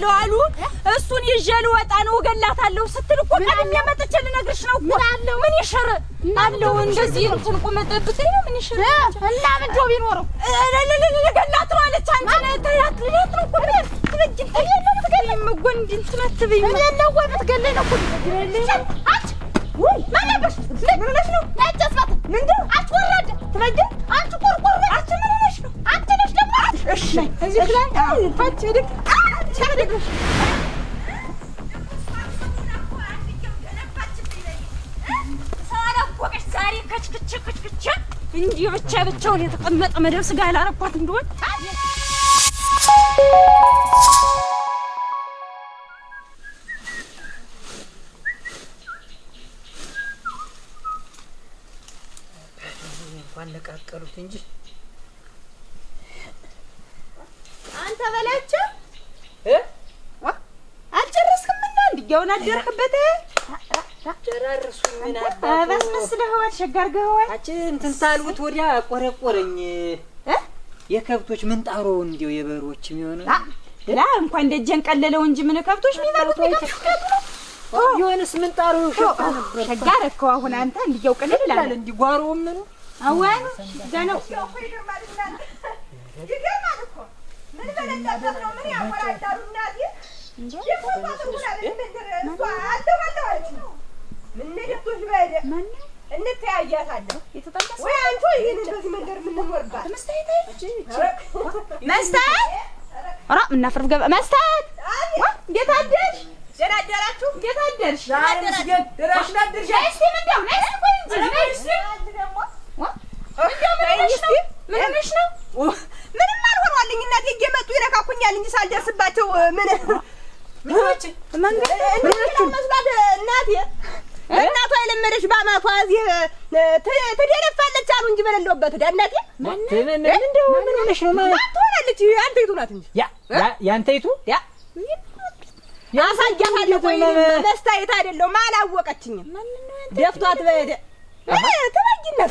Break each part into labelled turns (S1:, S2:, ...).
S1: ገላታለሁ አሉ እሱን ይዤ ልወጣ ነው ገላታለሁ ስትል እኮ ቀድሜ መጥቼ ልነግርሽ ነው እኮ ምን ይሽር አለው እንደዚህ እንትን ቆመጠብት ነው ምን ይሽር እና ምን ጆ ቢኖረው ገላት ነው አለች አንቺ ታያት ልት ነው እኮ ትበጅ ታያለህ ትገለኝ መጎንድ እንትን አትበይ ምን ያለው ወጥ ገለኝ ነው እኮ አች ወይ ማለበሽ ምን ነው ያጨስባት ምንድን አትወራደ ትበጅ አንቺ ቆርቆር አች ምን ነሽ ነው አንቺ ነሽ ደግሞ እሺ እዚህ ላይ ታች ሄድክ ቻለሽ ወቀሽ ዛሬ ከችክች እንጂ ብቻውን የተቀመጠ መደብ ስጋ ያላረኳት እንደሆነ
S2: ዋለቃቀሉት እንጂ
S1: አንተ በላቸው አልጨረስክምና እንዲያውን አደረክበት
S2: ጨራርሱ ምን
S1: አባስ መስለህዋል ሸጋርገህዋል
S2: አቺ እንትን ታልውት ወዲያ ቆረቆረኝ የከብቶች ምንጣሮ እንዲው የበሮች የሚሆነው
S1: ላ እንኳን ደጀን ቀለለው እንጂ ምን ከብቶች የሚባሉት ነው
S2: የሆነስ ምንጣሮ
S1: ሸጋርከው አሁን አንተ እንዲያው ቀለል ይላል
S2: እንዲ ጓሮም ምን
S1: አዋን ገነው
S3: ይገርማል እኮ ምን በለጣበት ነው ምን ያወራዳሉ እናቴ የቆጣጡ ምን ነደቶሽ ባይደ
S1: ማን
S3: እንተያያታለን
S1: የተጣጣሰ
S3: ወይ አንቺ ይሄን በዚህ መንደር ምን እንወርባት
S1: መስታየት ኧረ ምን አፍርፍ ገባ መስታየት እንዴት አደርሽ
S3: ደህና አደራችሁ
S1: እንዴት አደርሽ
S3: ድረሽ ናድርሽ
S1: እስቲ ምንድነው ነይ እስቲ ምን ነሽ ነው
S3: ምንም አልሆነዋልኝ እናቴ እየመጡ ይረካኩኛል እንጂ ሳልደርስባቸው ምን
S2: ምንጭ
S3: መንገድ መስላት እናቴ እናቷ የለመደሽ ባማቷ እዚህ ትደነፋለች አሉ እንጂ በሌለውበት እናቴ
S2: እንደው ምን ሆነሽ ነው
S3: ትሆናለች አንተይቱ ናት እንጂ
S2: ያንተይቱ
S3: ያሳያታለሁ ወይ መስታየት አይደለም አላወቀችኝም ደፍቷት በሄደ ተባጊነት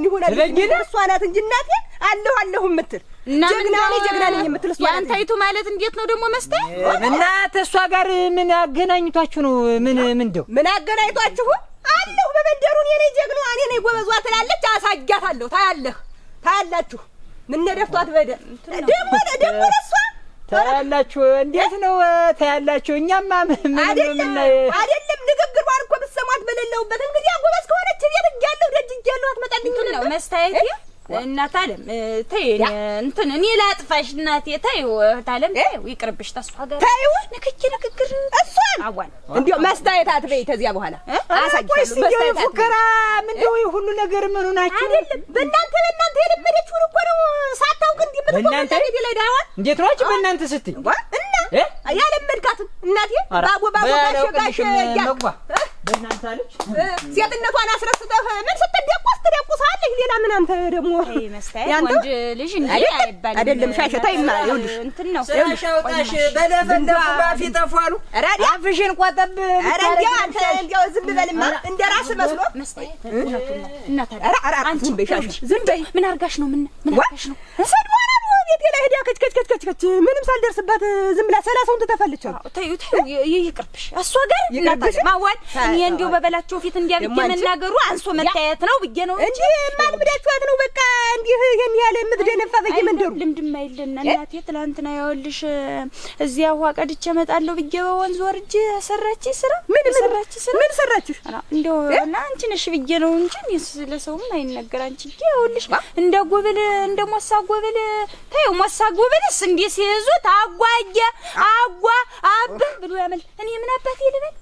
S3: ይሆናል እሷ ናት እንጂ እናቴ አለሁ የምትል ጀግና ነኝ የምትል እሷ
S1: ያንተይቱ ማለት እንዴት ነው ደግሞ መስታየት
S2: እናት እሷ ጋር ምን አገናኝቷችሁ ነው ምን
S3: አገናኝቷችሁ አለሁ በመንደሩ እኔ ነኝ ጀግናዋ እኔ ነኝ ጎበዟ ትላለች አሳያታለሁ ታያላችሁ ምን ደፍቷት በሄደ ደግሞ ለሷ
S2: ታያላችሁ እንዴት ነው ታያላችሁ እኛማ ምን
S3: አይደለም ንግግሯን እኮ ብትሰማት በሌለውበት እንግዲህ ጎበዝ ከሆነች ቤት እያለሁ ደጅ እያለሁ አትመጣልኝ
S1: ነው መስታየት እናት አለም ተይ እንትን እኔ ላጥፋሽ እናቴ ተይው ታለም ተይው ይቅርብሽ ተስፋ ጋር
S3: ተይው
S1: ንግግር
S3: እሷን
S1: አዋን
S3: እንዴ መስታየት አትበይ ተዚያ በኋላ አሳጅሽ መስታየት
S2: ፉከራ ምንድነው ሁሉ ነገር ምን ሆናችሁ
S3: አይደለም በእናንተ የለመደችውን እኮ ነው ሳታውቅ እንዴ
S2: በእናንተ
S3: ይለዳዋል
S2: እንዴት ነው በእናንተ ስትይ
S3: እና ያለመድካት እናቴ ባቦ ጋሽ ያለባ
S2: በእናንተ አለች
S3: ሴትነቷን አስረስተህ ምን ስትደቁሳለህ ሌላ ምን አንተ ደግሞ
S1: መስታየት ወንድ ልጅ እንዴ አይባል
S3: አይደለም ሻሸታይማ ይኸውልሽ
S1: እንትን ነው
S2: ሻውጣሽ በለፈንደፉ ባፊ ተፋሉ አፍሽን ቆጠብ
S3: እንዴው አንተ እንዴው ዝም በልማ እንደራስ መስሎ
S1: መስታየት እውነቱን ነው እናት
S3: አንቺ በሻሽ
S1: ዝም በይ ምን አርጋሽ ነው ምን አርጋሽ ነው
S3: ሰድዋና ነው ቤቴ ላይ ሄዳ ከች ምንም ሳልደርስባት ዝም ብላ ሰላሳውን ተተፈልች
S1: ተዩ ይቅርብሽ እሷ ጋር እናት ማዋል እኔ እንዴው በበላቸው ፊት እንዲያብዬ መናገሩ አንሶ መታየት ነው ብዬ ነው
S3: እንጂ ማን ብዳችኋት ነው በቃ እንዲህ ይሄን ያለ ምትደነፋ በየመንደሩ
S1: ልምድም አይደልና እናቴ ትላንትና ያውልሽ እዚያ ውሃ ቀድቼ እመጣለሁ ብዬ በወንዝ ወርጄ ሰራች ስራ
S3: ምን ሰራችሽ
S1: እንደው እና አንቺ ነሽ ብዬ ነው እንጂ ለሰውም አይነገር አንቺ ያውልሽ እንደ ጎብል እንደ ሞሳ ጎብል ተይው ሞሳ ጎብልስ እንዴ ሲይዙት አጓ አብ ብሎ ያመል እኔ ምን አባቴ ልበል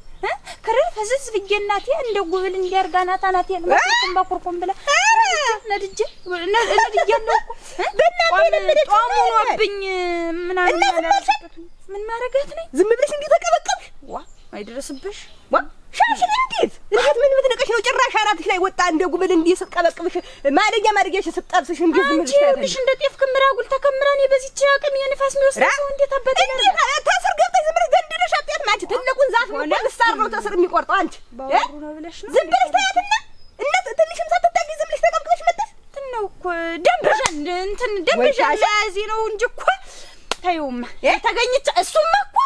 S1: ከረር ፈዝዝ ብዬ እናቴ እንደ ጎብል እንዲያርጋናት አናቴ ለማቆም ባቆርቆም ብላ ነድጄ ነድያለሁ በእናቴ ጦሙኖብኝ ምናምን ምን ማረጋት ነኝ
S3: ዝም ብለሽ እንዴ ተቀበቀብሽ
S1: አይደረስብሽ
S3: ሻሽ እንዴት ምን ብትነቀሽ ነው ጭራሽ አራትሽ ላይ ወጣ እንደ ጉብል እንዴ ስትቀበቅብሽ ማደጊያሽ ስትጠብስሽ እንዴ ዝም ብለሽ
S1: አንቺ እንደ ጤፍ ክምራ ጉል ተከምራኔ በዚች አቅም የንፋስ የሚወስደው እንዴት አባቴ
S3: ታስር ገብተሽ ዝም ብለሽ ገንድረሽ አጥያት ማንቺ ትልቁን ዛፍ ነው ልሳር ነው ተስር የሚቆርጠው አንቺ ዝም ብለሽ ታያትና እናት ትንሽም ሳትታጊ ዝም ብለሽ ተቀብቅበሽ መጣሽ
S1: ነው እኮ ደምበሻን እንትን ደምበሻን ለዚህ ነው እንጂ እኮ ታዩም ተገኝቻ እሱማ እኮ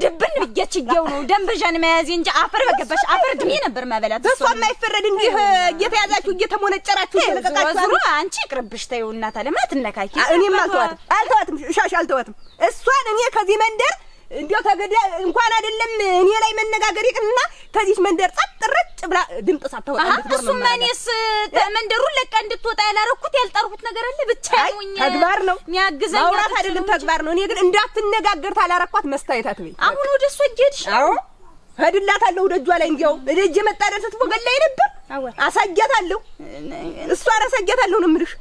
S1: ድብን ብዬችየው ነው ደንበዣን መያዝ እንጂ አፈር በገባሽ አፈር ድሜ ነበር ማበላት
S3: እሷ የማይፈረድ እንዲህ እየተያዛችሁ እየተሞነጨራችሁ ስለቀቃችሁ
S1: ዙሩ አንቺ ቅርብሽ ተይው እናት አለ ማትነካኪ
S3: እኔም አልተዋትም ሻሽ አልተዋትም እሷን እኔ ከዚህ መንደር እንዴው ተገደ እንኳን አይደለም እኔ ላይ መነጋገር ይቅርና ከዚህ መንደር ጸጥረጭ ብላ ድምጥ ሳታወጣ
S1: እሱ ማኔስ መንደሩን ለቃ እንድትወጣ ያላረኩት ያልጠርኩት ነገር አለ ብቻ ነውኝ
S3: ተግባር ነው
S1: የሚያግዘኝ
S3: ማውራት አይደለም ተግባር ነው እኔ ግን እንዳትነጋገር ታላረኳት መስታየታት ወይ
S1: አሁን ወደ እሱ እጄድሽ
S3: አዎ ሄድላታለሁ ደጇ ላይ እንዲያው እጄ መጣደር ስትወገላይ ነበር አሳያታለሁ እሷን አሳያታለሁ ነው የምልሽ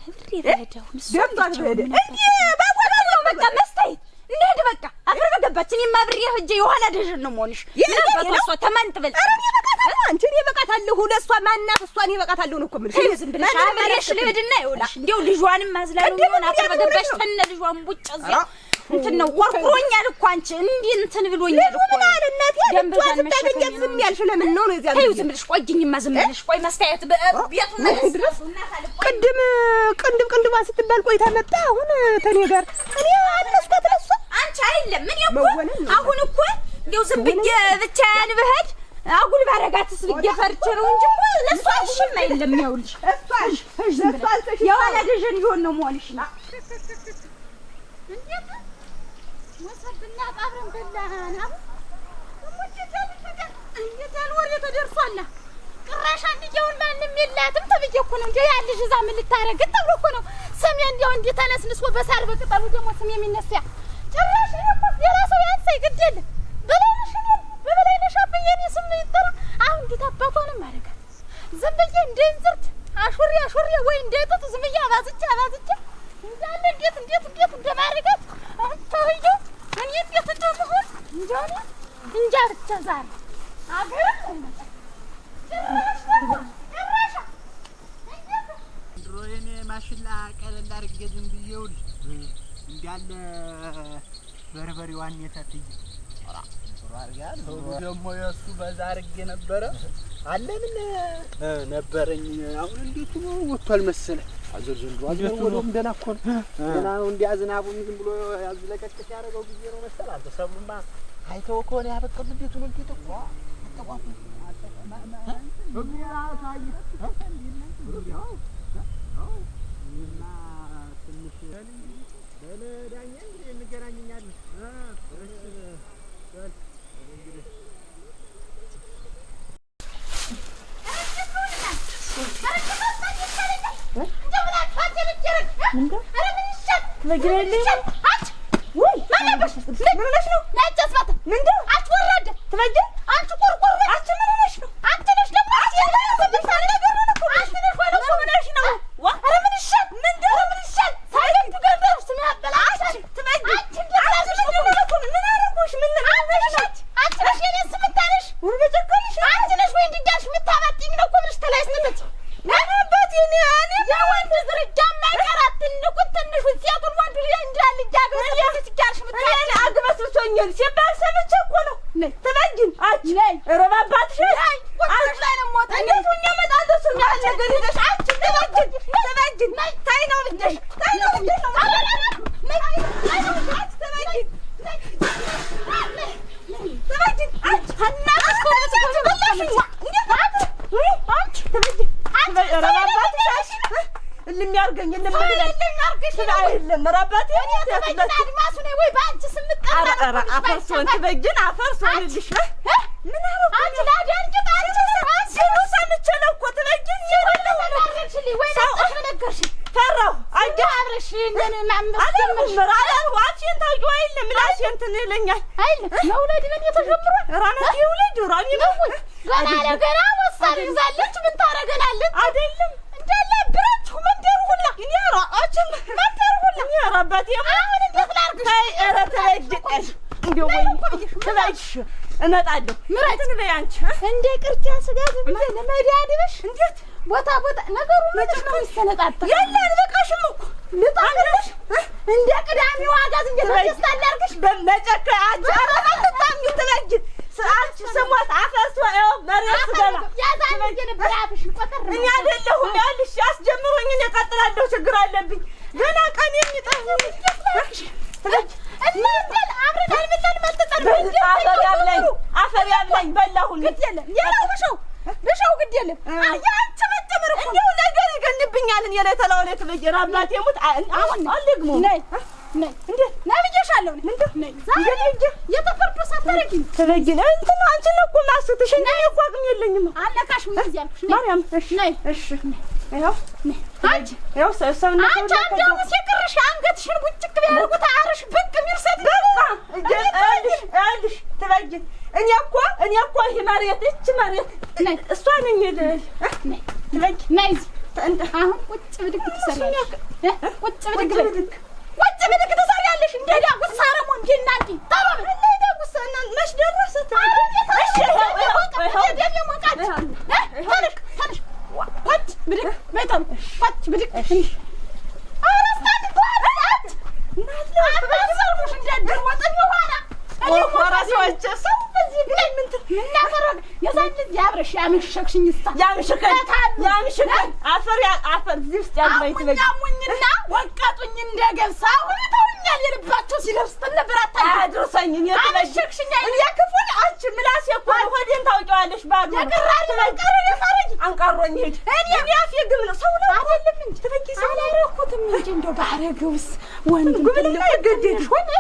S3: ደምቷት ሄደ እንዴ ባቆላው
S1: በቃ መስታየት እንዴት በቃ አፈር በገባችን የማብሬ ሄጄ የኋላ ደጅን ነው ሞንሽ ለበቃ ተማንጥበል
S3: አንቺ እኔ በቃታለሁ ለሷ ማናት እሷን ይበቃታለሁ ነው እኮ ምን
S1: ዝም ብለሽ አብሬሽ ልሄድና ይውልሽ እንደው ልጇንም ማዝላሉ ነው አፈር በገባሽ ተነ ልጇን ቡጭ እዚያ እንትን ነው ወርቁሮኛል እኮ አንቺ እንዴ እንትን ብሎኛል እኮ
S3: ምን አለ እናቴ ደምቷን ስታገኛት ዝም ያልሽ ለምን ነው እዚያ
S1: ተይው ዝም ብለሽ ቆይኝማ ዝም ብለሽ ቆይ መስታየት በቤቱና ድረስ
S3: ቅንድባ ስትባል ቆይታ መጣ አሁን ተኔ ጋር እኔ አነስኳት ለሷ
S1: አንቺ አይደለም ምን እኮ አሁን እኮ እንደው ዝም ብዬ ብቻዬን ብሄድ አጉል ባረጋትስ ብዬ ፈርቼ ነው እንጂ እኮ ለሷ ሽም አይደለም ያውልሽ እሷሽ ዝም ብለሽ የኋላ ደጀን ይሆን ነው ሞልሽ ነው እንዴት ወሰድና አብረን በላና እንዴት ወሬ ተደርሷል ቅራሽ አንዲያውን ማንንም የላትም ተብዬ እኮ ነው እንዴ ያልሽ እዛ ምን ልታረግ ተብሎ እኮ ነው ስም እንዲያው እንዴ ተነስንስ በሳር በቅጠሉ ደግሞ ስም የሚነሳ ጭራሽ እኮ የራሱ ያንሳይ ግድል በበላይነሽ አብየኔ ስም ይጠራ አሁን እንዴት አባቷንም ማረጋት ዝም ብዬ እንደንዝርት አሹሪ ወይ እንደጥጥ ዝም ብዬ አባዝቼ እንዳለ እንዴት እንደማረጋት አንተውዩ እኔ እንዴት እንደምሆን እንጃ ብቻ ዛሬ አገር
S4: ድሮዬን ማሽላ ቀለል አድርጌ ዝም ብዬው እንዳለ በርበሬዋን የታትይ ደግሞ የእሱ በዛ አድርጌ ነበረ አለ ምን ነበረኝ አሁን እንዴት ነው ወጥቷል መሰለህ አዘር ዘንድሮ ወደም ደህና እኮ ነው ደህና ነው እንዲያ ዝናቡም ዝም ብሎ ያዝለቀቀሽ ያደረገው ጊዜ ነው መሰለህ አልተሰሙማ አይተው ከሆነ ያበቀሉ ቤቱን እንዴት እኮ አጠቋቁ
S3: እመጣለሁ ምራትን በያንቺ እንደ ቅርጫ ስጋ ዝም ለመዳድብሽ እንዴት ቦታ ነገሩ መጥቶ ነው ይሰነጣጣ ያለ አልበቃሽም እኮ ልጣለሽ እንደ ቅዳሜ ዋጋ ዝም በደስታ አላርግሽ በመጨከ አጃራ ልታም ይተላጅ ሰዓት ሰሞት አፈስ ወው መረስ ገባ ያዛኝ የነበራብሽ ቆጠር እኔ አይደለሁም ያልሽ አስጀምሮኝ እኔ ቀጥላለሁ ችግር አለብኝ ገና ቀን የሚጠፋ ስለዚህ እና አብረን አልበላን ማልተጠራ አፈር ያብላኝ በላሁኝ።
S1: ግድ የለም ሌላው ብሻው ግድ የለም። ያንቺ መጨመር እኮ
S3: እንደው ነገር ይገንብኛል። እኔ ላይ ተላውለት ለጀራ አባቴ ሙት አሁን አልግሞ ነይ እንዴ ነብዬሻለሁ ነይ ዛሬ የተፈርዶ ሳታረጊኝ ተበጊነ እንትን አንቺ ነው እኮ ማስተሽ ነይ እኮ አቅም የለኝም አለካሽ ምን እዚህ ያልኩሽ ማርያም ነይ እሺ ይኸው አንቺ ይኸው ሰውና አንቺ አንዳው ሲቅርሽ አንገትሽን ቡጭቅ ቢያርጉት አርሽ ብቅ ሚርሰት በቃ እልሽ ተበጊ እኔ እኮ ይሄ መሬት እቺ መሬት ነይ እሷ ነኝ ነይ ተበጊ ነይ አሁን ቁጭ ብድግ ትሰሪያለሽ ቁጭ ብድግ ትሰሪያለሽ እንደ ዳጉስ ሳረሙ እንዴና እንዴ ታባብ እንደ ዳጉስ እና መሽ ደረሰት እሺ ታነሽ ቁጭ ብድግ በጣም ቁጭ ብድግ አረስታት ቋት እናትሽ እንደ ወጥኝ ሆና እኔ ወራሲዎች ሰው በዚህ ግን ምን እናፈረግ የዛን ያብረሽ ያምሽክሽኝ ያምሽከን አፈር እዚህ ውስጥ ያልባይት ለኝ ሙኝና ወቀጡኝ እንደገብሳ ሁኔታውኛል የልባቸው ሲለብስ ተነበራታ አድርሰኝ እኔ ያምሽክሽኝ እኔ ክፉን አንቺ ምላስ እኮ ሆዴን ታውቂዋለሽ ባሉ ያቀራል ነገር ያፈረጅ አንቃሮኝ ሄድ እኔ ያፍ የግም ነው ሰው ነው አይደለም እንጂ ተፈኪ ሰው አላረኩትም እንጂ እንደው ባረገውስ ወንድ ጉብልና ይገደድሽ ሆነ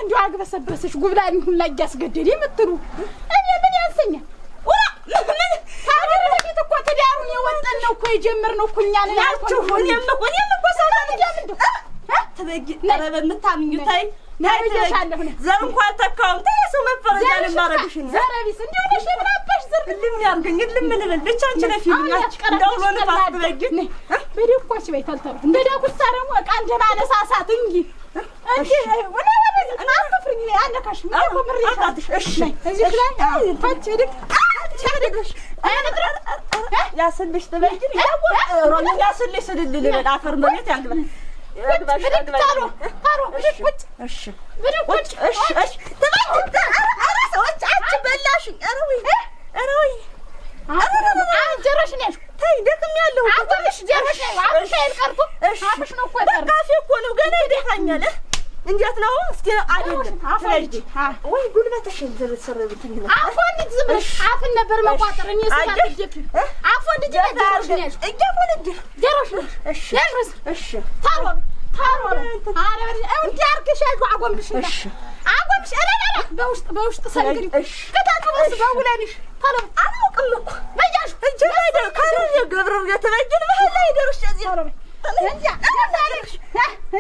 S3: እንደው አግበሰበሰሽ ጉብላን ሁላ ያስገደደ የምትሩ እኔ ምን ያንሰኛል ወራ ምን ታዲያ እኮ ተዳሩን የወጣን ነው እኮ የጀመርነው እኮ እኛ ነን ያልኩት እኔም እኮ ሰላም ይያምንዱ ተበጊ ተረበ ምታምኙታይ ናይተሻለሁ ዘር እንኳን ተካውም ተይሰው መፈረጃን ማረግሽ ነው ዘረቢስ እንደው ነሽ ምናባሽ ዘር ልም ያርገኝ ልም ልበል ብቻ አንቺ ለፊልኛች እንደው ነው ተባትበጊ በደኳች በይታልተሩ እንደዳኩስ ሳረሙ እቃ እንደማነሳሳት እንጂ እንጂ ወላ አትፍሪኝ አለካሽ ምን ምሪ አታጥሽ እሺ እዚህ ላይ ታች ሄድክ ቻደግሽ አይነጥራ ያስልሽ ተበጅን ሮኝ ያስልሽ ስልልል በአፈር መሬት ያግባ ታሮ እሺ ብድቁጭ እሺ ተበጅ አራ ሰዎች አጭ በላሽ አረውይ ጀሮሽ ነሽ ታይ ደክም ያለው አጥሽ ጀሮሽ ነው አጥሽ ይልቀርቱ አጥሽ ነው እኮ በቃፊ እኮ ነው ገና ይደፋኛል እንዴት ነው እስኪ አይደለም ስለዚህ ወይ ጉልበትሽን ዝርዝር ብትኝ አፎን ዝም አፍን ነበር መቋጠር እኔ ስለአደክ አፎን ልጅ ጀሮሽ ነሽ ጀሮሽ እሺ እሺ ታሮ አረ እንዴ አርከሽ አጎምብሽ አጎምብሽ አላላ በውስጥ ሰንግሪ ከታቱ በስ በውለንሽ ታሎ አላውቅም እኮ በያሽ እንጂ አይደል ካረር የገብረው የተበጅን በኋላ ይደርሽ እዚህ ነው እንዴ አላልሽ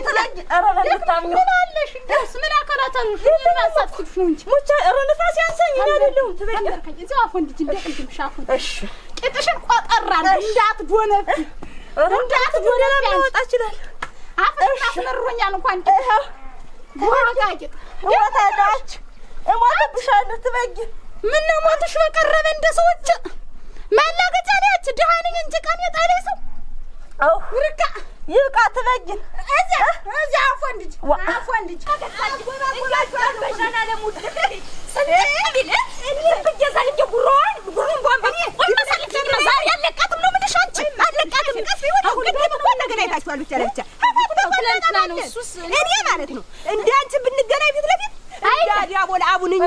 S3: ተላጅ አረ ለታምኝ ምናለሽ እንደስ ምን አከራታልሽ ምን አሳጥፍሽ ነው እንጂ ሙቻ ንፋስ ያንሰኝ አይደለም ተበጀርከኝ እዚህ አፎን ልጅ እንደቅልም ሻፉ እሺ ቅጥሽን ቆጠራል እንዳትጎነፍ ያወጣ ይችላል አፍና አስመሮኛል እንኳን ወራጋጭ ወታዳች እሞትብሻለሁ ትበጊ ምን ነው ሞትሽ በቀረበ እንደ ሰዎች ማላገጫ ያች ደሃነኝ እንጂ ቀን የጣለኝ ሰው አው ውርቃ ይቃ ትበጊ እዚያ አፎንድጅ በሻና ለሙድ ሰንደል እኔ በየዛል ጉሮን ባንበኔ ወይ መሰለኝ ዛሬ ያለቃትም ነው ምንሽ አንቺ አለቃትም አሁን ደግሞ ነገር አይታችኋል ብቻ ለብቻ ትላንትና ነው እሱስ እኔ ማለት ነው እንደ አንቺ ብንገናኝ ፊት ለፊት ዲያቦል አቡንኝ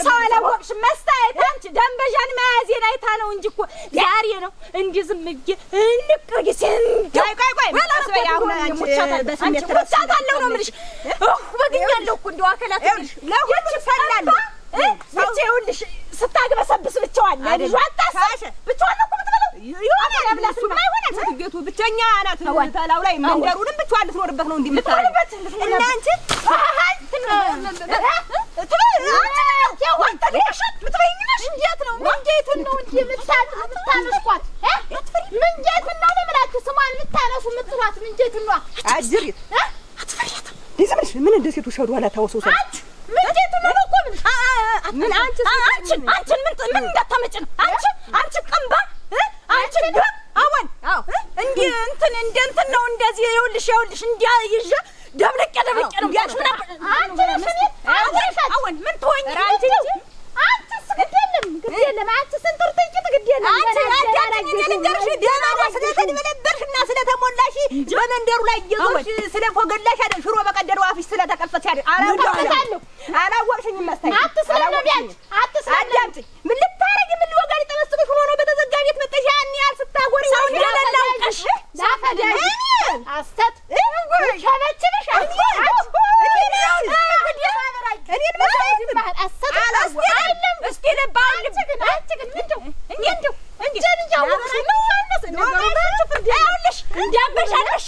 S3: ሰው አላወቅሽ መስታየት አንቺ ደንበዣን መያዜን አይታ ነው እንጂ እኮ ዛሬ ነው እንዲህ ዝም ብዬ እንቅርጊሴን ቆይ መላስ በይ አሁን አንቺ በስሜት ተረሳታለሁ ነው የምልሽ በግኛለሁ እኮ እንደው አከላት ለሁሉ ፈላል ይኸውልሽ ስታግበሰብስ ብቻዋን ልጅ አታሳሽ ብቻዋን እኮ ምትበለው ይሆነ ለብላስ ማይሆነ ስትገቱ ብቻኛ ናት ታላው ላይ መንደሩንም ብቻዋን ልትኖርበት ነው እንዲምታረበት እና አንቺ እንዴት ነው ምንጌቱን ነው እንጂ ምታነስኳት ምንጌቱን ነው ለምላችሁ ስሟን ምታነሱ ምትሏት ምንጌቱን ነው አጅሪት አትፈሪያትም ይዘምልሽ ምን እንደ ሴቱ ሸዱ አላ ታወሰው ሰው ምንጌቱን ነው እኮ ምን አንቺን ምን እንዳታመጭ ነው አንቺ ቀምባ አንቺ ግን አወን እንዴ እንትን ነው እንደዚህ ይኸውልሽ እንዲያ ይዤ ደብለቅ ነው ያሽ ምን አንቺ ነሽኒ አወን ምን ትሆኝ አንቺ ስግደለም ግዴለም አንቺ ስንጥርጥጭ ትግደለም አንቺ ነገርሽ ደናዋ ስለተደበለበርሽና ስለተሞላሽ በመንደሩ ላይ ይዞሽ ስለፎገላሽ አይደል ሽሮ በቀደረው አፍሽ ስለተቀፈ
S1: ቅጥቅጥ ያለ አላወቅሽኝም መሰለኝ። አዳምጪኝ። ምን ልታረጊ ምን ልወጋሪ ጠበስኩሽ ሆኖ በተዘጋ ቤት መጥተሽ ያን ያህል ስታጎሪ ሰው እንደላውቀሽ ዛፈዳኝ አስተት ሸበችብሽ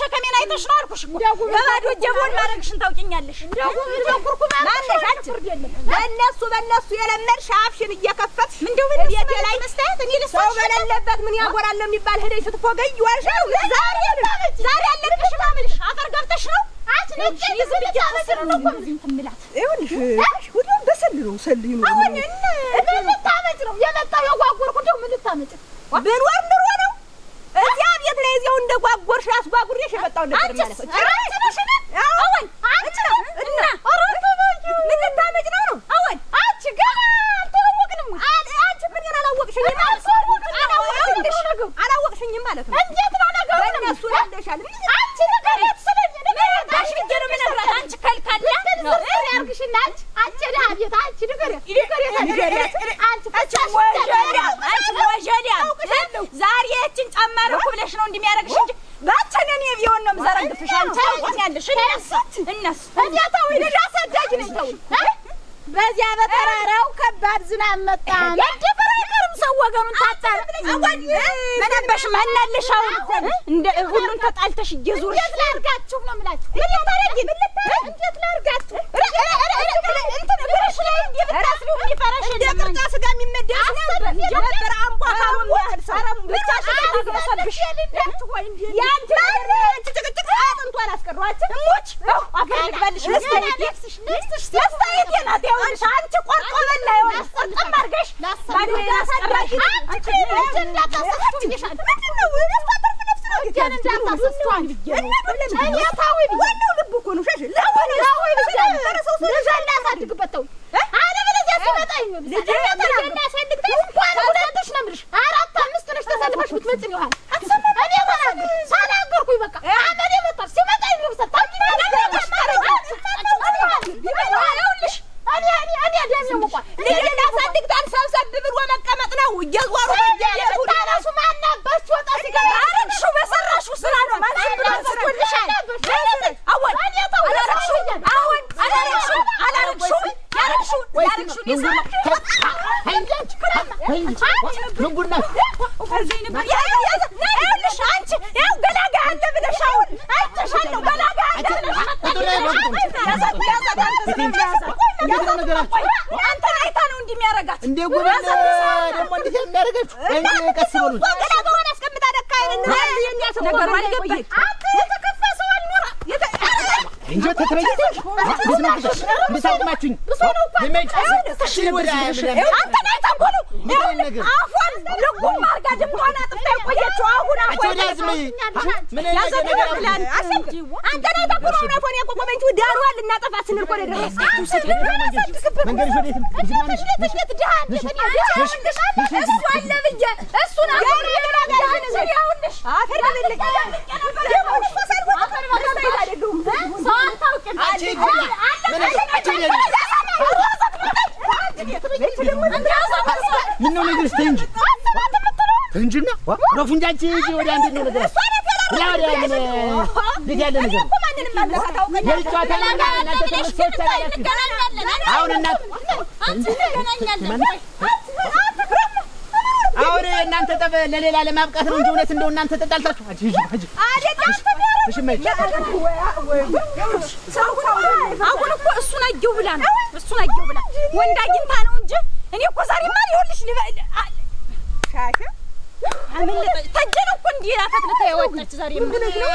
S1: ሸከሜን አይተሽ ነው አልኩሽ እኮ በባዶ ጀቦን ማድረግሽን ታውቂኛለሽ። በእነሱ የለመድሽ አፍሽን እየከፈትሽ ምንድው ቤቴ ላይ መስታየት እኔ ሰው በሌለበት ምን ያጎራል የሚባል ሄደሽ ስትፎገይ ዋልሻው ዛሬ አለቅሽ ማምልሽ አፈር ገብተሽ ነው አትነጭ ይዝብያለሽ ነው እኮ ምን ትምላት ይኸውልሽ ሁሉም በሰል ነው ሰል ይኖር አሁን ምን ልታመጭ ነው የመጣው የጓጉርኩ እንደው ምን ልታመጭ ብንወር ኑሮ ነው እዚያ ቤት ላይ እዚያው እንደጓጉርሽ አስጓጉርሽ የመጣው ነበር ማለት ነው። አሁን አንቺ ነው እና ምን ልታመጭ ነው አሁን አንቺ ጋር አልተዋወቅንም አንቺ ምን ያላወቅሽኝ አላወቅሽኝም ማለት ነው። እንዴት ነው ነገሩ በእነሱ ያለሻል አንቺ ነገር ስለኝ ነገር ዳሽ ቢጀሩ ምን ነገር አንቺ ከልካለ ነው ያርግሽና አንቺ ዳቤት አንቺ ነገር አንቺ ወጀዲያ ዛሬ እቺን ጨማረ ኩብለሽ ነው እንደሚያረግሽ እንጂ ባቸነን የቢሆን ነው ዘረግፍሽ አንቺ ያለሽ እነሱ እዚያ ታው ለዳሰዳጅ ነው ታው በዚያ በተራራው ከባድ ዝናብ መጣ ያደፈራ አይቀርም ሰው ወገኑን ታጣ አወን መነበሽ ማናለሻው እንደ ሁሉን ተጣልተሽ እየዞርሽ እንዴት ላርጋችሁ ነው የምላችሁ ምን ልታረጊ እንዴት ላርጋችሁ እንትን ብረሽ ላይ እንደምታስሪው የሚፈረሽ እንደምጣ ስጋ የሚመደስ ነበር አንቧ ካሉን ያህል ሰራም ብቻ ሽታግረሰብሽ ወይ እንዴ ያንቺ አንቺ ጥቅጥቅ አጥንቷ አላስቀሯችሁ እሞች አፈር ልበልሽ ነስተሽ ነስተሽ የናት ያውልሽ አንቺ ቆርቆ በላ ይሆን ቆርቆም አርገሽ ባዶ ያስቀራሽ አንቺ እንዳታሰስቱ ይሻል ምንድነው ወደፋተር ፍነፍስ ነው ይገን እንዳታሰስቱ እና ያታው ወነው ልብ እኮ ነው ሸሽ ለወነ ያው ይችላል ተረሰው ልጅ ያሳድግበት ተው አለ በለዚያ ሲመጣኝ ነው ልጅ ያሳድግበት እንኳን ሁለትሽ ነው ምርሽ አራት አምስት ነሽ ተሰልፈሽ ብትመጭን ይሆናል አትሰማ እኔ ሳላገርኩኝ በቃ አመኔ መጣ ሲመጣኝ ነው ሰጣኝ ይኸውልሽ እኔ ደም ነው ቆይ ልጅ ያሳድግታል ሰብሰብ ብሎ መቀመጥ ነው እየዟሩ ታራሱ ማናባሽ ወጣ ሲገባ አረግሹ በሰራሹ ስራ ነው ማለት ነው ተስኩልሻል አወል አላረግሹ አሁን አላረግሹ ያረግሹ ይዘው አንቺ ንጉርና አዘይነ ይኸውልሽ አንቺ ያው ገላጋ አለ ብለሻው አይተሻለው ገላጋ አለ አንተ አይታ ነው እንደሚያረጋት እንደ ጎበዝ ደግሞ እንዴት የሚያረጋችሁ እንዴ ቀስ በሉ ገላጋውን አስቀምጣ ደካ አይደለም ነገር አልገባኝ አንተ የተከፋ ሰው አልኖራ እንጂ ተትረይተሽ ምሳጥማችሁኝ ለመጭ ወደ አንተ አይታ ቆሉ አፏን ለቁም ማርጋ ድምጧን አጥፍታ ቆየችው አሁን አፏን ምን ነገር አሰምጂ አንተ አይታ ቆሉ አፏን ያቆቆመች ዳሯን ልናጠፋ ስንል ቆለ ድረስ መንገድ ወዴት ዝማንሽ ለተሽለት ዳን እሱ አለ ብዬ እሱን አሁን ያረጋጋኝ ነው ያውልሽ አፈር በልልኝ ደሞሽ ፈሰል አፈር በልልኝ አይደለም ሳንታውቅ አንቺ ምን ምን ነው ነገር ስቴንጅ እንጂና ረፉንጃንቺ ወደ አንድ ነው ነገር ያው ምን ልጅ ያለ ነገር ማንንም አላታውቀኝ ለልጫታ አሁን እናት አሁን እናንተ ጠብ ለሌላ ለማብቃት ነው እንጂ እውነት እንደው እናንተ ተጣልታችሁ አጂ እሺ ማይች አሁን እኮ እሱን አየው ብላ ነው ወንድ አግኝታ ነው እንጂ እኔ እኮ ዛሬ ማን ይኸውልሽ ልበል ሻሻ አመለጠ ተጀነ እኮ እንዴ አፈትለታ ያወጣች ዛሬ ምን ነው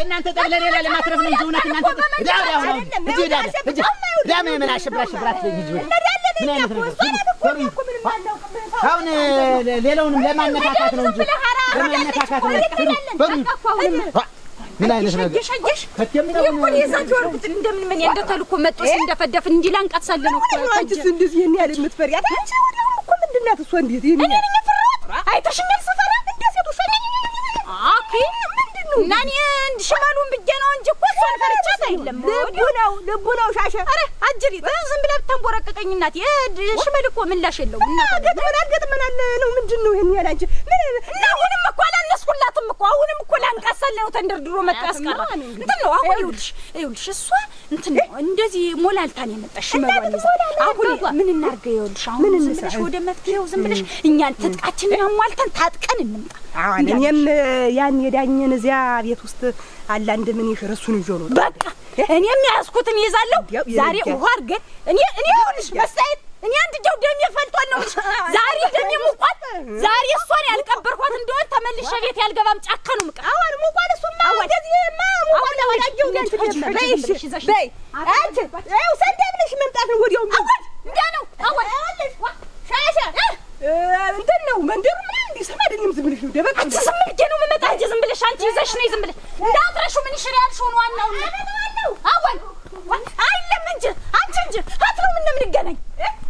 S1: እናንተ ጠብ ለሌላ ለማትረፍ ነው እንጂ እውነት እናንተ ዳም ምን አሽብራሽብራት ልጅ ምን አይነት ነው አሁን ሌላውንም ለማነካካት ነው እንጂ ለማነካካት ነው ምን አይነት ነገር ሸገሽ ከተምነው እኮ የዛቸው ወርቁት እንደምን ምን እንደተልኮ መጥቶ እንደፈደፍ እንዲላንቃት ሰለነው እኮ አንቺስ እንደዚህ የኔ ያለ የምትፈሪያት አንቺ ወዲያው እኮ ምንድናት እሷ እንዴት የኔ እኔ ነኝ ፍራጥ አይተሽኛል ሰፈራ እንዴ ሴቱ ሸለኝ አኪ ምንድነው ናኒ እንድሽማሉን ብዬ ነው እንጂ እኮ እሷን ፈርቻት አይደለም
S3: ልቡ ነው ሻሸ።
S1: ኧረ አጅሪት ዝም ብለህ ብታንቦረቀቀኝ እናቴ ሽመል እኮ ምላሽ የለውም።
S3: ገጥመናል ነው ምንድን ነው ይሄን ያላንቺ ምን
S1: አሁንም እኮ አላነስኩላትም እኮ አሁንም እኮ ላንቃሳል ነው ተንደርድሮ መጣ ያስቀራ እንትን ነው። አሁን ይኸውልሽ እሷ እንትን ነው እንደዚህ ሞላልታን የመጣሽ ሽመሏን ይዛ አሁን ምን እናርገ? ይኸውልሽ አሁን ዝም ብለሽ ወደ መፍትሄው ዝም ብለሽ እኛን ትጥቃችንን አሟልተን ታጥቀን እንምጣ።
S3: አሁን እኔም ያን የዳኘን እዚያ ቤት ውስጥ አለ አንድ ምን ይሽርሱን ይዞ ነው
S1: በቃ እኔም ያስኩትን ይዛለሁ። ዛሬ ውሃ አድርገን እኔ ይኸውልሽ መሳይት እኔ አንድ ጀው ደም ይፈልጧል ነው ዛሬ ደም ይሙቋል። ዛሬ እሷን ያልቀበርኳት እንደሆነ ተመልሼ ቤት ያልገባም ጫካ ነው ምቃ አሁን ሙቋል። እሱማ ወደዚህማ ሙቋል ወዳጀው ነን በይ አንቺ ይኸው ሰንደብልሽ መምጣት ነው ወዲያው እንዴ ነው አሁን ሻሻ እንትን ነው መንደሩ ምን እንዲሰማ አይደለም። ዝም ብለሽ ነው ደበቅ ዝም ብዬ ነው የምመጣ እንጂ ዝም ብለሽ አንቺ ይዘሽ ነይ ዝም ብለሽ እንዳትረሹ ምን ይሽር ያልሽው ነው ዋናው አወል አይለም እንጂ አንቺ እንጂ ሀት ነው ምን እንገናኝ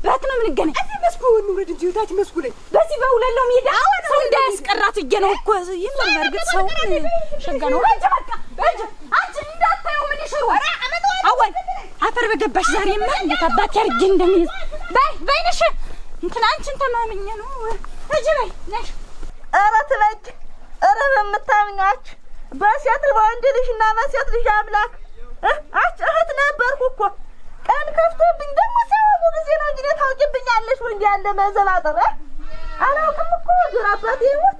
S1: ሀት ነው ምን እንገናኝ እዚህ መስኩ ወንውረድ እንጂ ታች መስኩ ላይ በዚህ በሁለለው ሜዳ ሰው እንዳያስቀራት እየ ነው እኮ ይኖር በርግጥ ሰው ሸጋ ነው አንቺ በቃ አንቺ እንዳታየው ምን ይሽሩ አወል አፈር በገባሽ ዛሬማ እንዴት አባቴ አርጌ እንደሚይዝ በይነሽ እንትን አንቺን ተማምኜ ነው እጂ በይ ነሽ
S5: ኧረ ትበጅ ኧረ በምታምኛች በሴት በወንድ ልጅና በሴት ልጅ አምላክ እህት ነበርኩ እኮ ቀን ከፍቶብኝ ደግሞ ሲያወቁ ጊዜ ነው እንጂ ታውቂብኛለሽ ወይ እንዲህ ያለ መዘባጠር አላውቅም እኮ ግራ አባቴ ይሞት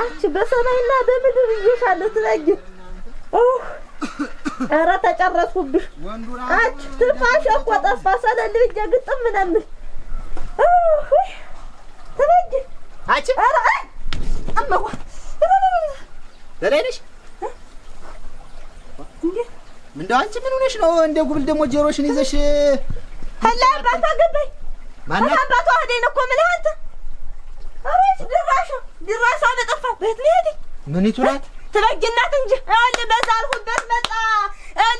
S5: አንቺ በሰማይና በምድር ይዤሻለሁ ትበጅ ኧረ ተጨረስኩብሽ አንቺ ትንፋሽ እኮ ጠፋ ሰለል ብዬ ግጥም ምነምል ትበጅ
S4: አንቺ
S5: ኧረ አመዋ
S4: ደህና ነሽ
S5: እንዴ
S4: ምንድነው አንቺ ምን ሆነሽ ነው እንደ ጉብል ደግሞ ጆሮሽን ይዘሽ
S5: አላ አባታ ገባይ ማን አባቷ ሄደኝ እኮ ምን አንተ አሬሽ ድራሻ በጠፋ ቤት ልሄድ
S4: ምን ይቱላት
S5: ትበጅናት እንጂ አለ በዛልሁበት መጣ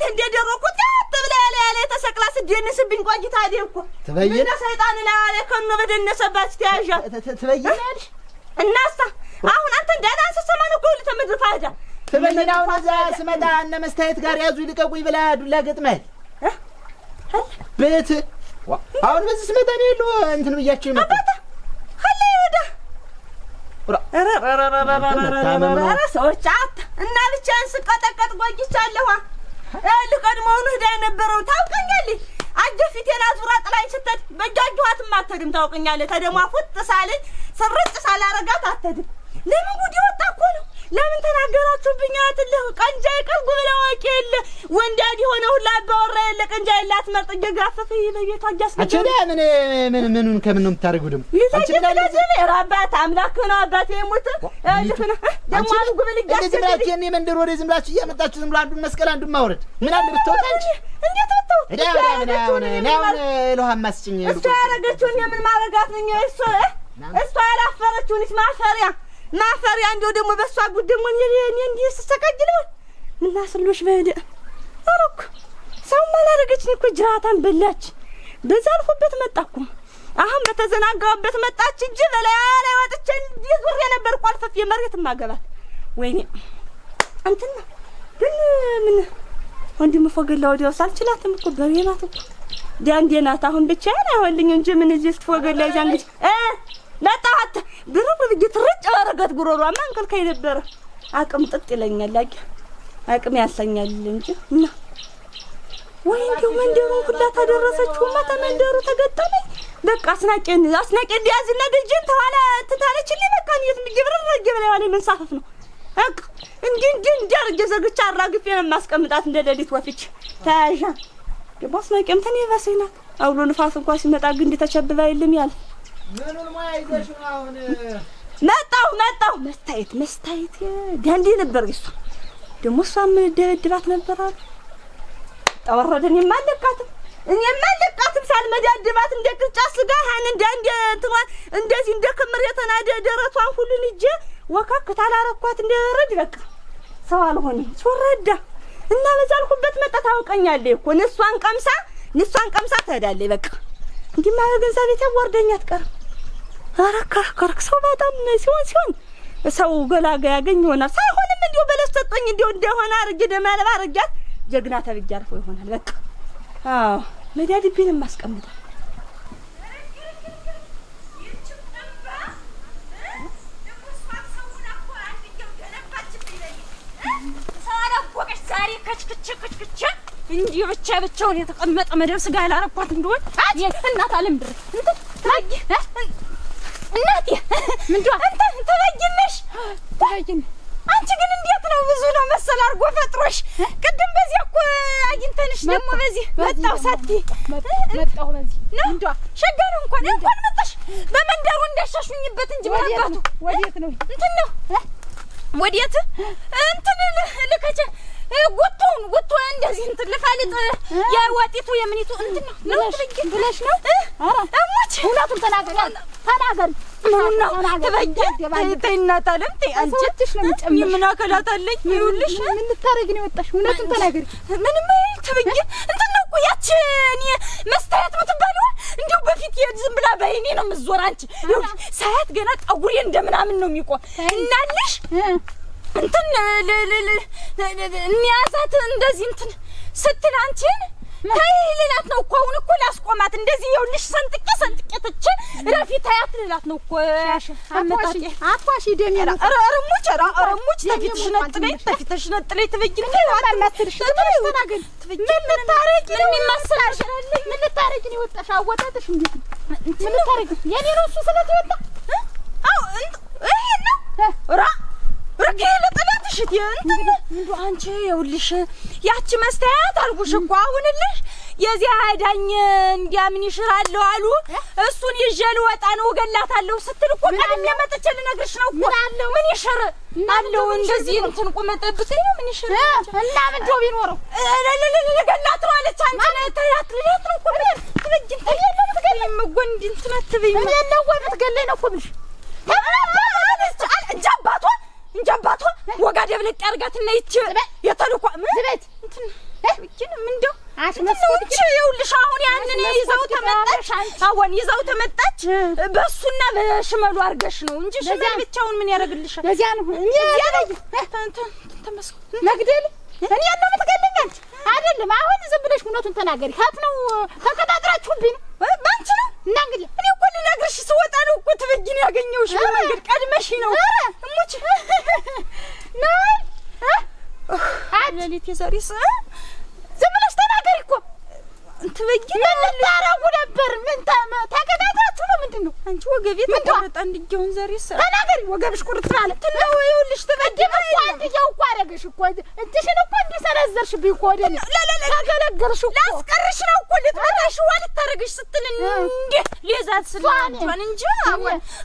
S5: እንደ ደረኩት ተብላ ያለ ተሰቅላ ስደንስብኝ ቆይታ አይደልኩ ምን ሰይጣን ላይ ከነ በደነሰባት ተያዣ
S4: ትበይናልሽ
S5: እናሳ አሁን አንተ እንዳናንስ ሰማን እኮ ለተመድር ፋይዳ
S4: ትበይናው እዛ ስመጣ እነ መስታየት ጋር ያዙ ይልቀቁኝ ብላ ዱላ ገጥመል ቤት አሁን በዚህ ስመጣ ነው ያለው እንትን ብያችሁ ይመጣ
S5: ኸለይዳ ኧረ ሰዎች አት እና ብቻዬን ስቀጠቀጥ ቆይቻለሁ። ልቀድሞውን ሄዳ የነበረው ታውቀኛለህ አጀፊቴን አዙራ ጥላኝ ስትሄድ በእጃጇትም አትሄድም ታውቀኛለህ። ተደሟ ፉጥ ሳልል ስርጭ ሳላረጋት አትሄድም። ለምን ጉድ ወጣ እኮ ነው። ለምን ተናገራችሁብኝ? አትልህ ቀንጃ ይቀርጉ ብለው አውቄ የለ ወንዳዲ ሆነ ሁላ አባወራ የለ ቀንጃ የላት መርጥ እየጋፈፈ ይበየቷ አጃስከ
S4: አቸዳ ምኑን ከምን ነው የምታደርጉ ደግሞ
S5: አንቺ ለዚህ ራባት አምላክ ነው አባቴ የሞት ልፍና ደሞ አሉ ጉብል ይጋስ
S4: እንደዚህ ብላችሁ የኔ መንደር ወደ ዝም ብላችሁ እያመጣችሁ ዝም ብላ አንዱን መስቀል አንዱን ማውረድ ምን አለ ብትወጣ እንጂ
S5: እንዴት ወጣው
S4: ነው ለውሃ ማስጭኝ
S5: እሷ ያረገችውን የምን ማረጋት ነኝ እሷ ያላፈረችውንስ ማፈሪያ እንደው ደግሞ በሷ ጉድ ደግሞ እኔ እንዲህ ስሰቀጅለው ምን አስሎሽ በደ አረኩ ሰው ማላረገችኝ እኮ ጅራታን በላች። በዛልሁበት መጣኩ አሁን በተዘናጋውበት መጣች እንጂ በላይ ወጥቼ እንዲህ ዙር የነበር ቋልፈፍ የመሬት ማገባት ወይኔ አንተና ግን ምን ወንድም ፈገላው ዲያው ሳልችላትም እኮ በሬናት እኮ ዳንዴናት አሁን ብቻ አይሆንልኝ እንጂ ምን እዚህ ስትፈገላ ጃንግት ለጣት ብሩብ በግትርጭ ወረገት ጉሮሯ ማንከልከይ ነበር አቅም ጥጥ ይለኛል አቅም ያሰኛል እንጂ እና ወይ እንደው መንደሩ ሁላ ተደረሰችው መንደሩ ተገጠመኝ በቃ አስናቀን ዲያዝና ደጀን ተዋላ ተታለችልኝ በቃ እንዴት ምጅብረር ረጀበለ ያለ መንሳፈፍ ነው አቅ እንዲህ ዘግቻ አራግፌ ማስቀምጣት እንደ ሌሊት ወፍች ታያዣ የባስናቀም ተኔ ባሰይናት አውሎ ንፋስ እንኳን ሲመጣ ግን እንዲተቸብባ ይልም ያል
S4: ምኑን ማይዘሽ ነው አሁን
S5: መጣው መስታየት ዳንዴ ነበር እሱ ደግሞ እሷም ደብድባት ነበር አሉ ተወረደን የማለቃትም ሳልመዳድባት እንደ ቅርጫ ስጋ ሃን እንዳንዴ እንደዚህ እንደ ክምር የተናደ ደረቷን ሁሉን እጄ ወካክ ታላረኳት እንደረድ በቃ ሰው አልሆነም ሶረዳ እና በዛልኩበት መጣ ታውቀኛለህ እኮ ንሷን ቀምሳ ትሄዳለህ በቃ እንዲህ ማገንዛ ቤት ወርደኛ አትቀር አረካከርክ ሰው በጣም ሲሆን ሰው ገላጋ ያገኝ ይሆናል ሳይሆንም እንዲው በለስተጠኝ እንዲው እንደሆነ አርጅ ደማለባ አርጃት ጀግና ተብዬ አልፎ ይሆናል በቃ። አዎ መዳድቤንም ማስቀምጣ
S1: ዛሬ ከችክች እንዲህ ብቻውን የተቀመጠ መደብ ስጋ ያላረኳት እንደሆነ እናት አለም ድረስ እናቴ ምንድነው አንተ ተበጅነሽ አንቺ ግን እንዴት ነው ብዙ ነው መሰል አድርጎ ፈጥሮሽ ቅድም በዚህ እኮ አግኝተንሽ ደግሞ በዚህ መጣው ሳቲ
S3: መጣው በዚህ
S1: ነው ሸጋ ነው እንኳን መጣሽ በመንደሩ እንዳሻሹኝበት እንጂ ባባቱ
S3: ወዴት ነው
S1: እንትን ነው ወዴት እንትን ልከቸ ጉቶ እንደዚህ እንትን ልፋልጥ የወጢቱ የምኒቱ እንትን ነው ብለሽ ነው እሞች
S3: እውነቱን ተናገሪ
S1: ተይናታለም ተይ አንቺ ምን አከላት አለኝ ይኸውልሽ
S3: ምን ልታረጊ ነው የወጣሽ እውነቱን ተናገሪ
S1: ምንም ተበየ እንትን ነው እኮ ያቺ እኔ መስታየት የምትባለው እንዲሁ በፊት ዝም ብላ በይኔ ነው የምትዞር አንቺ ይኸውልሽ ሳያት ገና ጠጉሬ እንደምናምን ነው የሚቆም እናልሽ እንትን እንያዛት እንደዚህ እንትን ስትል አንቺን ተይ ልላት ነው እኮ አሁን እኮ ላስቆማት እንደዚህ ይኸውልሽ ሰንጥቄ ትቼ ረፊ ታያት ልላት ነው እኮ
S3: አቷሽ ደም ያላ
S1: አረሙች ተፊትሽ ነጥለኝ ትበጊን
S3: ማማስልሽ ተናገሪ ምን ልታረጊ ነው የሚመስልሽ ምን ልታረጊ ነው የወጣሽ አወጣጥሽ እንዴት ምን ልታረጊ የኔ ነው እሱ ስለተወጣ
S1: አው ይሄ ነው ረከለ ጠላትሽ እንዴ አንቺ ይኸውልሽ ያቺ መስታየት አልኩሽ እኮ አሁንልሽ የዚያ ዳኝ እንዲያምን ይሽራለሁ አሉ እሱን ይዤ ልወጣ ነው እገላታለሁ ስትል እኮ ቀድሜ መጥቼ ልነግርሽ ነው እኮ ምን ይሽር አለው እንደዚህ እንትን ቁመጠብኝ ነው ምን ይሽር
S3: እና ምን ጆብ ይኖረው
S1: ለገላት ነው አለች አንቺ ነታያት ልላት ነው እኮ ትበጅን ተየለም ትገለኝ መጎንድ እንትን አትበይ
S3: ምን ያለው ወይ ትገለኝ ነው እኮ ብልሽ
S1: እንጃባቷ ወጋ ደብልቅ ያርጋትና ይቺ የተልኳ
S3: ዝበት
S1: እንትን ግን ምንድነው አስመስኩት ይኸውልሽ አሁን ያንን ይዘው ተመጣች በሱና በሽመሉ አርገሽ ነው እንጂ ሽመል ብቻውን ምን ያረግልሻል
S3: ለዚያ ነው
S1: ተመስኩ
S3: መግደል እኔ ያለው ምትገለኛል አይደለም አሁን ዝም ብለሽ እውነቱን ተናገሪ ሀት ነው ተከታትራችሁብኝ ነው
S1: ባንቺ ነው
S3: እና እንግዲህ
S1: እኔ እኮ ልነግርሽ ስወጣ ነው እኮ ትበጅን ያገኘውሽ በመንገድ ቀድመሽ ነው እሙች
S3: ነው
S1: አለሊት የዛሬስ
S3: ዝም ብለሽ ተናገሪ እኮ
S1: ትበጅን
S3: ልታረጉ ነበር ምን ተከታትራችሁ ነው ምንድነው
S1: አንቺ ወገቤ ተቆረጠ እንድየውን ዛሬስ
S3: ተናገሪ ወገብሽ ቁርጥ ማለት
S1: ነው ይኸውልሽ ትበጅን
S3: እኮ አንድየው እኮ አረገሽ እኮ እንትሽን እኮ እንዲሰነዘርሽብኝ እኮ ወደኔ ተገለገርሽ እኮ
S1: ላስቀርሽ ነው እኮ ልትመታሽ ልታረግሽ ስትል እንዴ ሊዛት ስለአንቺን እንጂ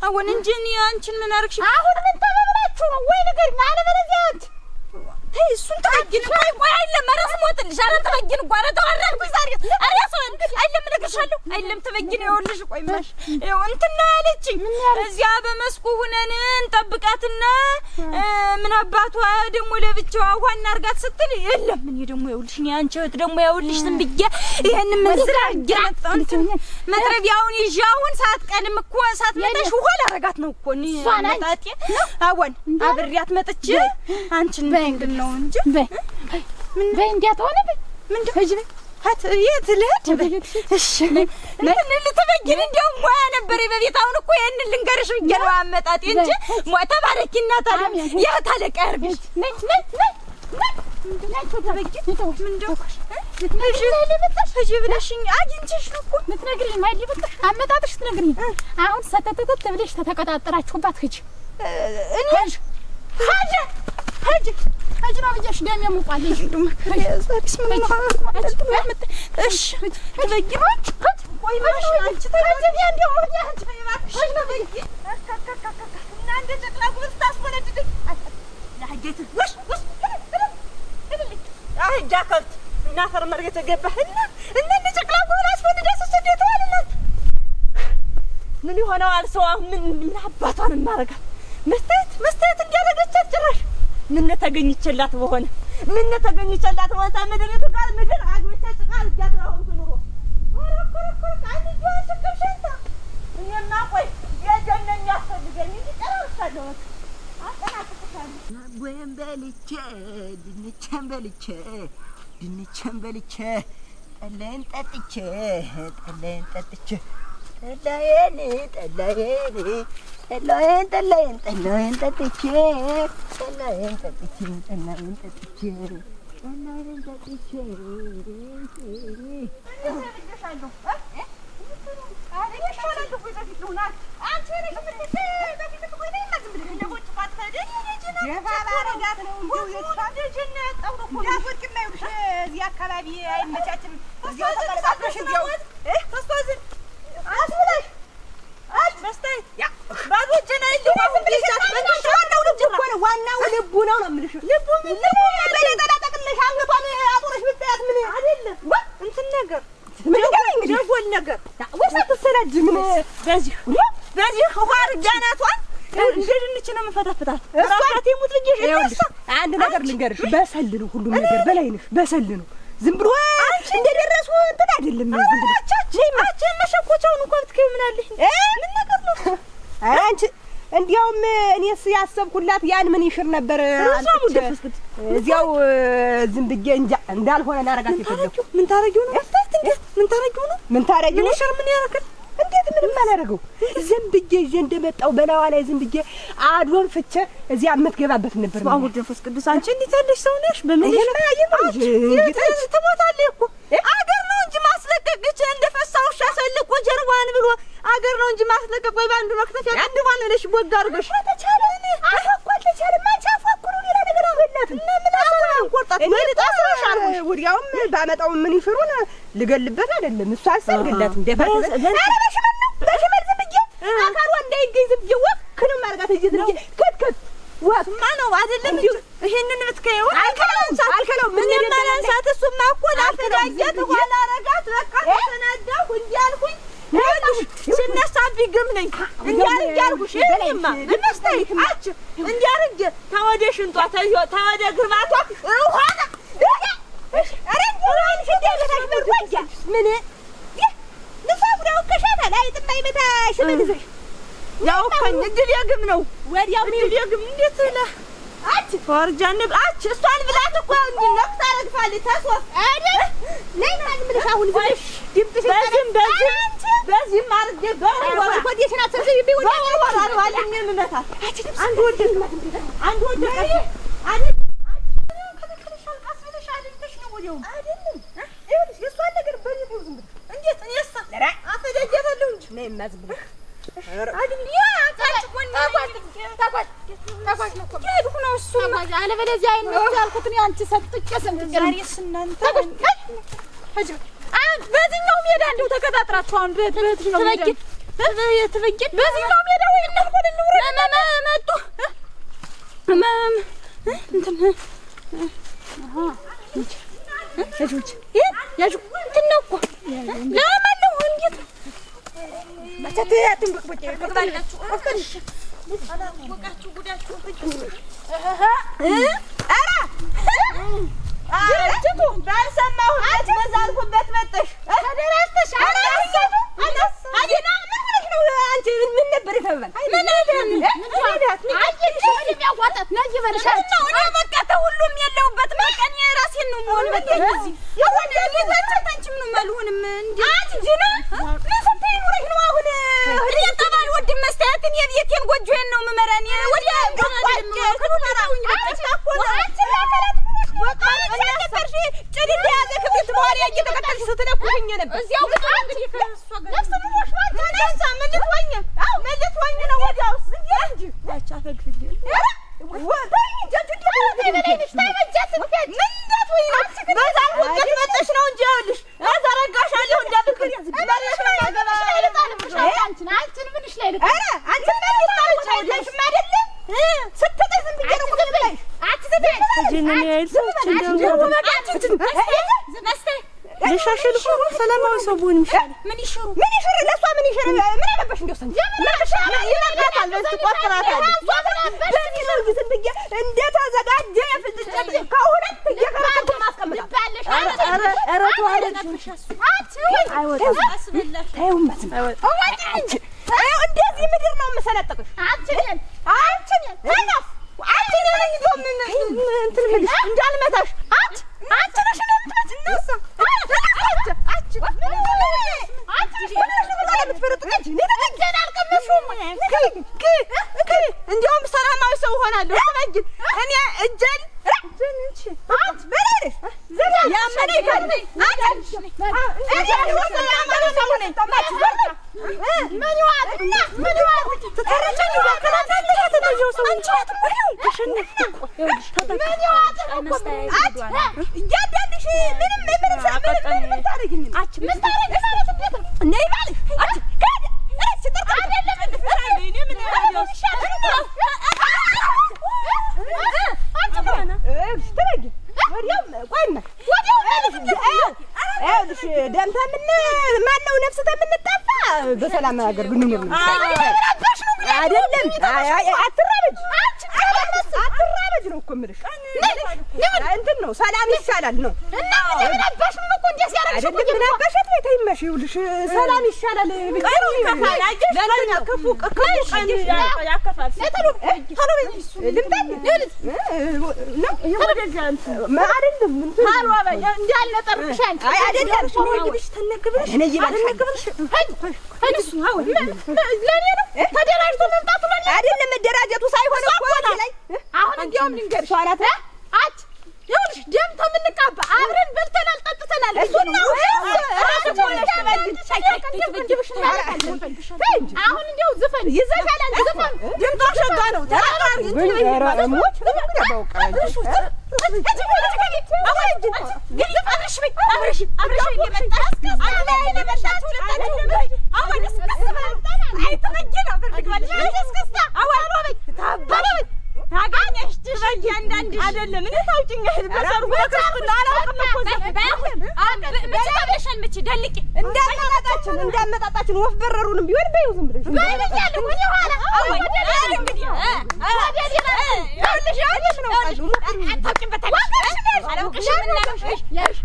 S1: አሁን እንጂ እኔ አንቺን ምን አርግሽ
S3: አሁን ምን ተባብላችሁ ነው ወይ ንገሪኝ አለበለዚያ አንቺ
S1: ተይ እሱን ተበጅን ቆይ አይደለም ራስ ሞትልሽ አረ ተበጅን እኮ አረ ተዋረድኩኝ ዛሬ አረ ሰውን አይደለም እነግርሻለሁ አይደለም ተበጅን ይኸውልሽ ቆይ ማሽ ይኸው እንትና ያለችኝ እዚያ በመስኩ ሁነን እንጠብቃትና ምን አባቷ ደግሞ ለብቻዋ ዋና አርጋት ስትል የለም እኔ ደግሞ ይኸውልሽ እኔ አንቺ እህት ደግሞ ይኸውልሽ ዝም ብዬ ይሄን መንዝራ አገመጣንት መጥረቢያውን ይዤ አሁን ሰዓት ቀንም እኮ ሰዓት መጣሽ ውሃ ላረጋት ነው እኮ እኔ መጣጤ አወን አብሬያት መጥቼ አንቺን ምንድነው እንጂ
S3: ምን እንዴት ሆነ ምንድነው እጂ
S1: የት ልሄድ እሺ ልትበጊን እንደው ሙያ ነበር በቤት አሁን እኮ ይሄን ልንገርሽ ብዬሽ ነው አመጣጤ እንጂ ተባረኪ እናት አለ የት አለቃ ያርግሽ
S3: ነይ
S1: እሺ ብለሽኝ አግኝቼሽ ነው እኮ
S3: ምትነግሪኝ ማይል ይበቃሽ አመጣጥሽ ትነግሪኝ አሁን ሰተተተ ብለሽ ተተቀጣጠራችሁባት ሂጂ
S1: እኔ
S3: ሂጂ ነው ብዬሽ ደም የሙቋል
S1: ዛሬስ ምን ነው እሺ ትበጊኖች ቆይ ማሽ አንቺ ተረጀኝ እንደው አንቺ ባይባክሽ ነው በጊ እና እንደ ጨቅላ ጉብስ ታስወለድልኝ ያህጀት ወሽ አይ ጃከርት እና ፈርመር የተገባህና እና እንደ ጨቅላ ጉብስ አስወልደስ ስደተዋልላት ምን ይሆነዋል ሰው ምን አባቷን ማረጋት መስጠት እንዲያደርገቻት ጭራሽ ምን ተገኝቸላት በሆነ ምን ተገኝቸላት ወጣ ምድር ተቃል ምድር አግብታ ተቃል ያትራውን ኑሮ ወረኮረኮር አንዱ ተከሸንታ እኛና ቆይ የጀነኛ ያስፈልገኝ ይቀራውታለሁ አጠናቅቀታለሁ ወንበልቼ ድንቸም በልቼ
S5: ድንቼን በልቼ ጠላዬን ጠጥቼ ጠላዬን ጠጥቼ ጠላዬን ጠጥቼ
S3: አካባቢ አይመቻችም። ዋናው ልቡ ነው ነው የምልሽ። ልቡ በለጠላ ጠቅልለሽ አንገቷን አጦረሽ ብታያት ምን አይደለም እንትን ነገር እንግዲህ ጎል ነገር ወይስ አትሰላጅ ምን በዚህ ውሃ አርጋናቷን እንደ ድንች ነው የምፈታፍታት። ራሳቴ ሙት ልጅሽ እሷ አንድ ነገር ልንገርሽ፣ በሰል ነው ሁሉም ነገር በላይ ነሽ። በሰል ነው ዝም ብሎ እንደደረሱ እንትን አይደለም። ዝም ብሎ አቻ መሸኮቻውን እንኳን ብትከይ ምን አለሽ ምን ነገር ነው አንቺ እንዲያውም እኔስ ያሰብኩላት ያን ምን ይሽር ነበር እዚያው ዝም ብዬ እንጃ እንዳልሆነ ላረጋት የፈለኩ ምን ታረጊው ነው ምን ታረጊው ነው ይሽር ምን ያረከል እንዴት ምንም አላረገው ዝም ብዬ ይዤ እንደመጣው በላዋ ላይ ዝም ብዬ አድወን ፍቼ እዚያ የምትገባበት ነበር ነው። አሁን መንፈስ ቅዱስ አንቺ እንዴት ያለሽ ሰው ነሽ? በምን ይሽ ትሞታለሽ እኮ አገር ነው እንጂ ማስለቀቅሽ እንደፈሳውሽ አሰልቆ ጀርባን ብሎ አገር ነው እንጂ ማስለቀቅ ወይ ባንዱ መክተፍ አንዱ ማን ነሽ ቦጋ አርገሽ ተቻለኝ አፋቋል ተቻለ ማንቻ አፋቁሩ ሌላ ነገር አበላት ምን አሰራን ቆርጣት ለልጣሽ አርገሽ ወዲያውም ባመጣው ምን ይፈሩን ልገልበት አይደለም እሱ አሰግላት እንደፈለ በሽመል ዝም ብዬ አካሯ እንዳይገኝ ዝም ብዬ ወክንም ማርጋት እዚህ ዝም ብዬ ከትከት ወማ ነው አይደለም ይሄንን ብትከየው አልከለው ምን እንደማንሳት እሱማ እኮ ላፈዳጀት ኋላ አረጋት በቃ ተናዳሁ እንዲያልኩኝ ሲነሳብኝ ግም ነኝ እንዲያልኩሽ ይሄማ እንስታይ አጭ እንዲያርግ ተወደ ሽንጧ ተወደ ግርባቷ ውሃና አረ ወራን ሲደረጋሽ በርጓጃ ምን ንፋብራው ከሻታ ላይ ጥማይመታሽ መልሰሽ ያው ከኝ እድል የግም ነው ወዲያው እድል የግም እንዴት ነው አጭ ወርጃን አጭ እሷን ብላት እኮ እንዲነክታ ረግፋለች ታስወፍ አይደል ነይ ማን ምልሽ አሁን ወይሽ ድምጥሽ በዚህ ማርገ ወዲሽና ሰብስቢ ቢወጣ ወራው አለኝ ምመታ አጭ አንድ ወደ አይደል ከለከለሻል አስብለሽ አይደልሽ ነው ወዲያው አይደለም ይኸውልሽ የሷን ነገር በሪው ዝም ብለሽ እንዴት እኔስ አፈደጀታለሁ እንጂ ነይ ማዝብ አይደል ያ ታች ጎን ታቋት ነው ከሄድኩ ነው እሱ አለበለዚያ አይነት ያልኩት ነው አንቺ ሰጥቼ ሰምተሽ ዛሬስ እናንተ ሀጅ በዚህኛው ሜዳ እንደው ተከታትራችሁ አሁን በትሽ ነው ሜዳ የትበቂት በዚህኛው ሜዳ ወይ እናልኩ ልንውረድ መጡ እንትን ያጁች ያጁ ትነቆ ለማለው እንዴት መተት አትንበቅበጭ ከተባላችሁ አፍተሽ ወቃችሁ ጉዳችሁ አረጅቱ ባልሰማሁ በዛልኩበት መጥተሽ ተደራስተሽ አዲና ምን ሆነሽ ነው አንቺ ምን ነበር ይፈበል ምን አላት የሚያዋጣት ነጅ በልሻል ነው በቃ ተሁሉም የለውበት መቀን የራሴን ነው መሆን በቃ እዚህ የሆነ ቤታችን ታንቺም ነው መልሁንም እንዴ አንቺ ጂና ምን ስትይ ኑረሽ ነው አሁን እኔ ተባል ወድ መስታየትን የቤቴን ጎጆዬን ነው መመራን ወዲያ ከሩማራውኝ አንቺ አቆና አንቺ ያከላት በቃ እንደፈርሽ ጭድ ያዘ ከቤት በኋላ እየተከተልሽ ስትነኩኝ ነበር እዚያው ግን እንግዲህ ከእሷ ጋር ነፍስ ምንሽ ነፍስ መልትወኝ አው መልትወኝ ነው ወዲያውስ እንጂ ያቻ ፈግፍኝ ወዳይ ጀጅ ተበለይሽ ታይመጃት ምን እንዳት ወይ በዛው ወቀት መጥተሽ ነው እንጂ ያልሽ አዛረጋሻለሁ እንዳልኩኝ ማለሽ ነው ያገባሽ አይልጣልሽ አንቺን ምንሽ ላይ ልጣ አረ አንቺ ምንሽ አይደለሽ አይደለ ስትጠይ ዝም ብዬ ነው ቁጥብለሽ አትዘበይ ተጀነነ አይልሰች እንደው ዘመስተ ለሻሽል ሰላማዊ ሰው ቡን ይሻል ምን ይሽሩ ለሷ ምን ይሽሩ ምን አለበሽ እንደው ሰንጂ ይላታል ለስቆጥራታል በዚህ ነው ዝም ብዬ እንደተዘጋጀ የፍልጭ ከሁለት እየከረከቱ ማስቀመጥ አረ ተዋለሽ አይወጣም አስበላሽ አይውማትም አይወጣም እንደዚህ ምድር ነው መሰለጥቅሽ አንቺን ታናፍ አንቺ ነኝ ምን እንትን ምልሽ እንዳልመታሽ አንቺ ነሽ
S5: እንዲያውም ሰላማዊ ሰው ሆናለሁ። ተበጅ እኔ እጀን ደምታ ምን ማነው ነፍስ ተምንጣፋ በሰላም ሀገር ብንኖር ነው አይደለም። አትራበጅ ነው እኮ የምልሽ። እንትን ነው ሰላም ይሻላል ነው እና ምን አባሽ ነው እኮ እንዴት ያረግሽ እኮ ምን አባሽ ተይመሽ ይውልሽ ሰላም ይሻላል ብቻ ለለኛ ከፉ ቀን ያከፋል ተሉ ልምጣኝ ነው ወደዛ አይደለም ታሩ አባያ እንዲያልነጠርሽ አንቺ አይደለም ግብሽ ተነግብሽ እኔ ይባልነግብሽ እሱ አው ለኔ ነው ተደራጅቶ መምጣቱ ለኔ አይደለም። መደራጀቱ ሳይሆን እኮ ላይ አሁን እንዲያውም ልንገርሽ አላት አት ይኸውልሽ ደም ተምንቃባ አብረን በልተናል ጠጥተናል። እሱ ነው አሁን እንዲያው ዝፈን ይዘፋላል ዝፈን ደም ተሸጋ ነው ተራራሪ ሞት አይደለም እኔ ታውጭኝ በሰርጉ ክርስትና አላውቅም እኮ
S1: በቻለሽን ምቺ ደልቂ
S5: እንዳመጣጣችን ወፍ በረሩንም ቢሆን በይው ዝም ብለሽ
S1: ባይበኛል ወዲ ኋላ አሁን እንግዲህ ያልሽ ነው አታውቂበታለሽ አላውቅሽም እናልሽ ያሽ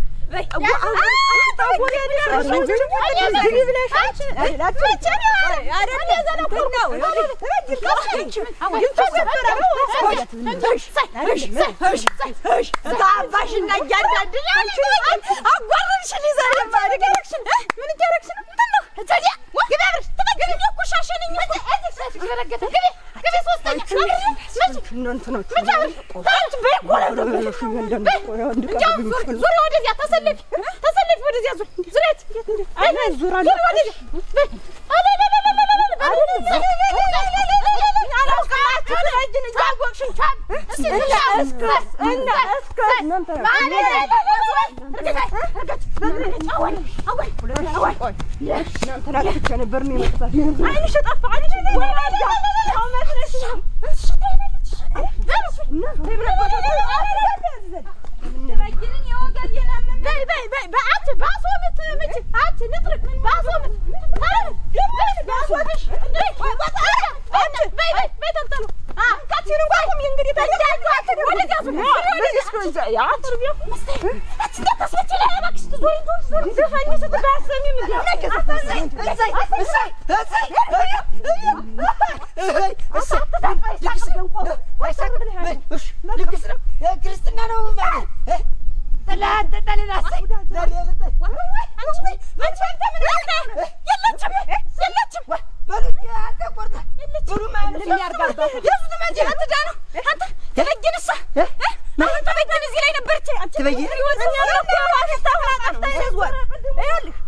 S1: ተሰለፊ ወደዚያ ዙረት አይ ዙራ ወደዚያ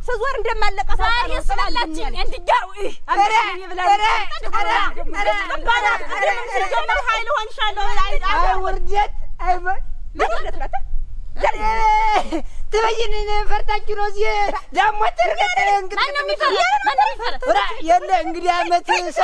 S1: ሰዝወር እንደማለቀ ሳይስላላችን እንድጋው
S5: ትበይን ፈርታችሁ ነው እዚህ ደግሞ ትርገጥ የለ እንግዲህ አመት ሰ